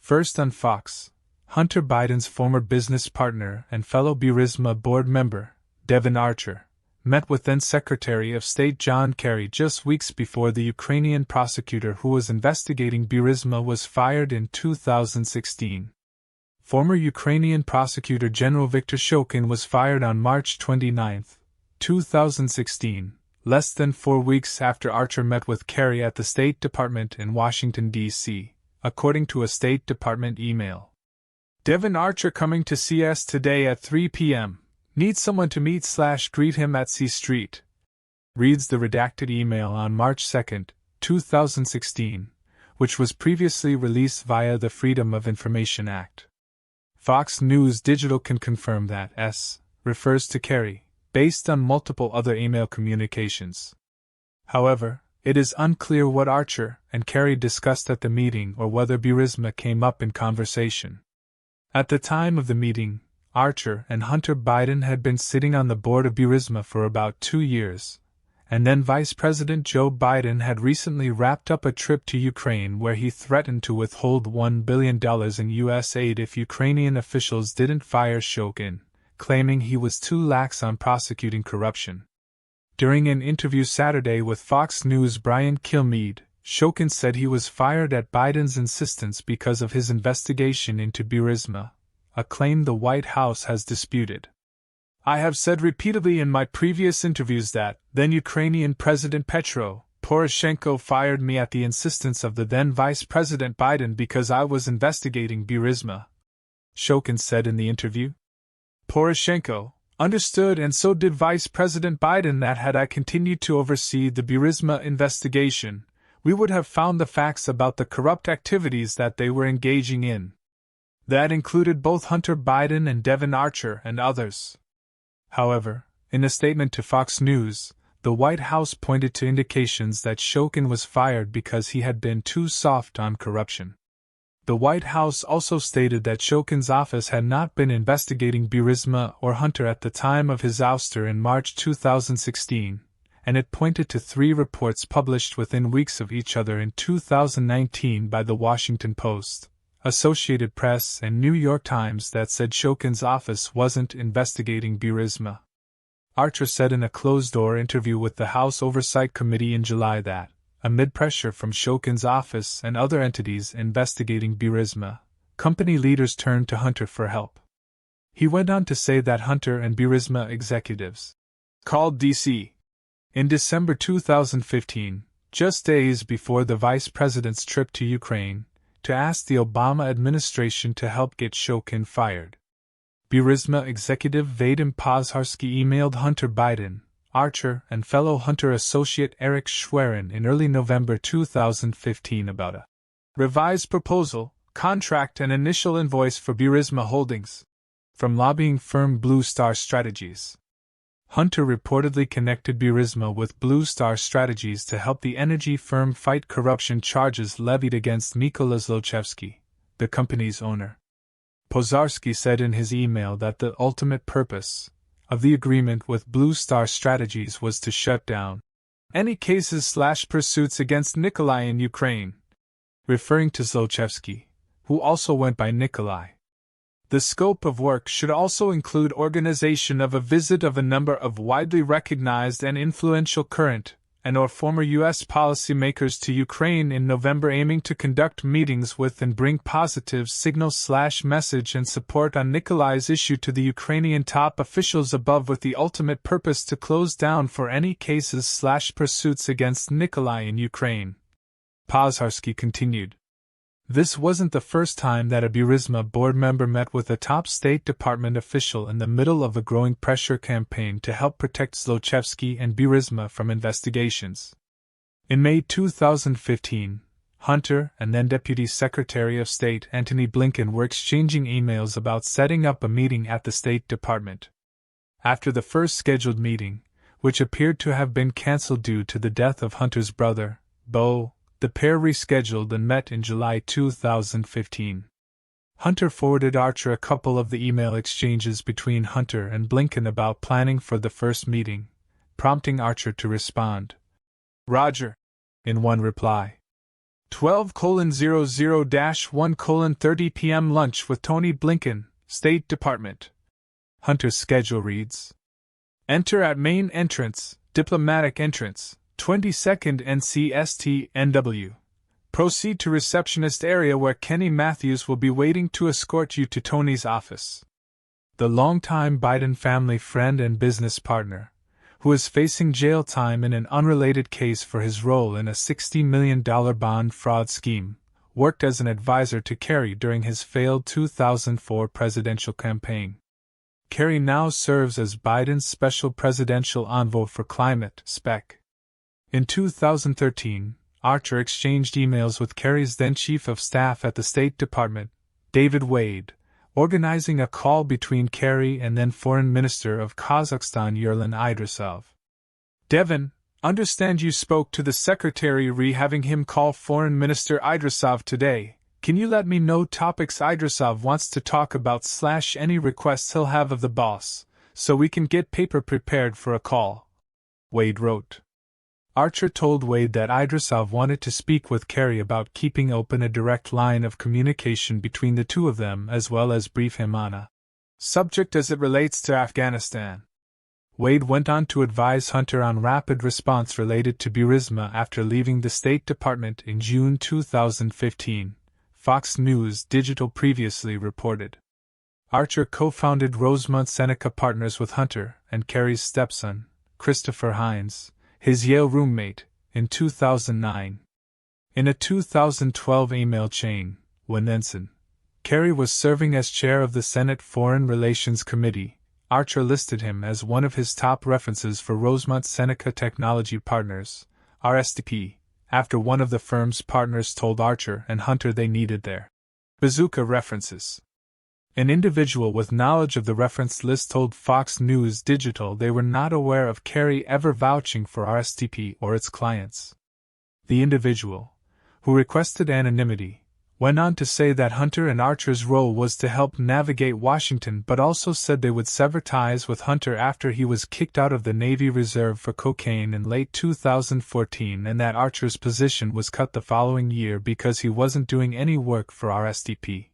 First on Fox, Hunter Biden's former business partner and fellow Burisma board member, Devon Archer, met with then Secretary of State John Kerry just weeks before the Ukrainian prosecutor who was investigating Burisma was fired in 2016. Former Ukrainian Prosecutor General Viktor Shokin was fired on March 29, 2016, less than 4 weeks after Archer met with Kerry at the State Department in Washington, D.C., according to a State Department email. Devon Archer coming to CS today at 3 p.m. Need someone to meet/greet him at C Street. Reads the redacted email on March 2, 2016, which was previously released via the Freedom of Information Act. Fox News Digital can confirm that S refers to Kerry, based on multiple other email communications. However, it is unclear what Archer and Kerry discussed at the meeting or whether Burisma came up in conversation. At the time of the meeting, Archer and Hunter Biden had been sitting on the board of Burisma for about 2 years, and then Vice President Joe Biden had recently wrapped up a trip to Ukraine where he threatened to withhold $1 billion in U.S. aid if Ukrainian officials didn't fire Shokin, claiming he was too lax on prosecuting corruption. During an interview Saturday with Fox News' Brian Kilmeade, Shokin said he was fired at Biden's insistence because of his investigation into Burisma, a claim the White House has disputed. I have said repeatedly in my previous interviews that then Ukrainian President Petro Poroshenko fired me at the insistence of the then Vice President Biden because I was investigating Burisma, Shokin said in the interview. Poroshenko understood, and so did Vice President Biden, that had I continued to oversee the Burisma investigation, we would have found the facts about the corrupt activities that they were engaging in. That included both Hunter Biden and Devon Archer and others. However, in a statement to Fox News, the White House pointed to indications that Shokin was fired because he had been too soft on corruption. The White House also stated that Shokin's office had not been investigating Burisma or Hunter at the time of his ouster in March 2016, and it pointed to 3 reports published within weeks of each other in 2019 by The Washington Post, Associated Press, and New York Times that said Shokin's office wasn't investigating Burisma. Archer said in a closed-door interview with the House Oversight Committee in July that, amid pressure from Shokin's office and other entities investigating Burisma, company leaders turned to Hunter for help. He went on to say that Hunter and Burisma executives called D.C. in December 2015, just days before the vice president's trip to Ukraine, to ask the Obama administration to help get Shokin fired. Burisma executive Vadim Pozharsky emailed Hunter Biden, Archer, and fellow Hunter associate Eric Schwerin in early November 2015 about a revised proposal, contract, and initial invoice for Burisma Holdings from lobbying firm Blue Star Strategies. Hunter reportedly connected Burisma with Blue Star Strategies to help the energy firm fight corruption charges levied against Mykola Zlochevsky, the company's owner. Pozharsky said in his email that the ultimate purpose of the agreement with Blue Star Strategies was to shut down any cases/pursuits against Nikolai in Ukraine, referring to Zlochevsky, who also went by Nikolai. The scope of work should also include organization of a visit of a number of widely recognized and influential current and/or former U.S. policymakers to Ukraine in November, aiming to conduct meetings with and bring positive signal/message and support on Nikolai's issue to the Ukrainian top officials above, with the ultimate purpose to close down for any cases/pursuits against Nikolai in Ukraine. Pozharsky continued. This wasn't the first time that a Burisma board member met with a top State Department official in the middle of a growing pressure campaign to help protect Zlochevsky and Burisma from investigations. In May 2015, Hunter and then Deputy Secretary of State Antony Blinken were exchanging emails about setting up a meeting at the State Department. After the first scheduled meeting, which appeared to have been cancelled due to the death of Hunter's brother, Beau, the pair rescheduled and met in July 2015. Hunter forwarded Archer a couple of the email exchanges between Hunter and Blinken about planning for the first meeting, prompting Archer to respond, "Roger," in one reply. 12:00-1:30 p.m. Lunch with Tony Blinken, State Department. Hunter's schedule reads: Enter at main entrance, diplomatic entrance, 22nd NCST NW. Proceed to receptionist area where Kenny Matthews will be waiting to escort you to Tony's office. The longtime Biden family friend and business partner, who is facing jail time in an unrelated case for his role in a $60 million bond fraud scheme, worked as an advisor to Kerry during his failed 2004 presidential campaign. Kerry now serves as Biden's Special Presidential Envoy for Climate, SPEC. In 2013, Archer exchanged emails with Kerry's then Chief of Staff at the State Department, David Wade, organizing a call between Kerry and then Foreign Minister of Kazakhstan Yerlan Idrisov. Devon, understand you spoke to the Secretary re having him call Foreign Minister Idrisov today. Can you let me know topics Idrisov wants to talk about / any requests he'll have of the boss, so we can get paper prepared for a call? Wade wrote. Archer told Wade that Idrisov wanted to speak with Kerry about keeping open a direct line of communication between the two of them as well as brief him on a subject as it relates to Afghanistan. Wade went on to advise Hunter on rapid response related to Burisma after leaving the State Department in June 2015, Fox News Digital previously reported. Archer co-founded Rosemont Seneca Partners with Hunter and Kerry's stepson, Christopher Hines, his Yale roommate, in 2009. In a 2012 email chain, when Ensign Kerry was serving as chair of the Senate Foreign Relations Committee, Archer listed him as one of his top references for Rosemont Seneca Technology Partners, RSTP, after one of the firm's partners told Archer and Hunter they needed their bazooka references. An individual with knowledge of the reference list told Fox News Digital they were not aware of Kerry ever vouching for RSTP or its clients. The individual, who requested anonymity, went on to say that Hunter and Archer's role was to help navigate Washington, but also said they would sever ties with Hunter after he was kicked out of the Navy Reserve for cocaine in late 2014 and that Archer's position was cut the following year because he wasn't doing any work for RSTP.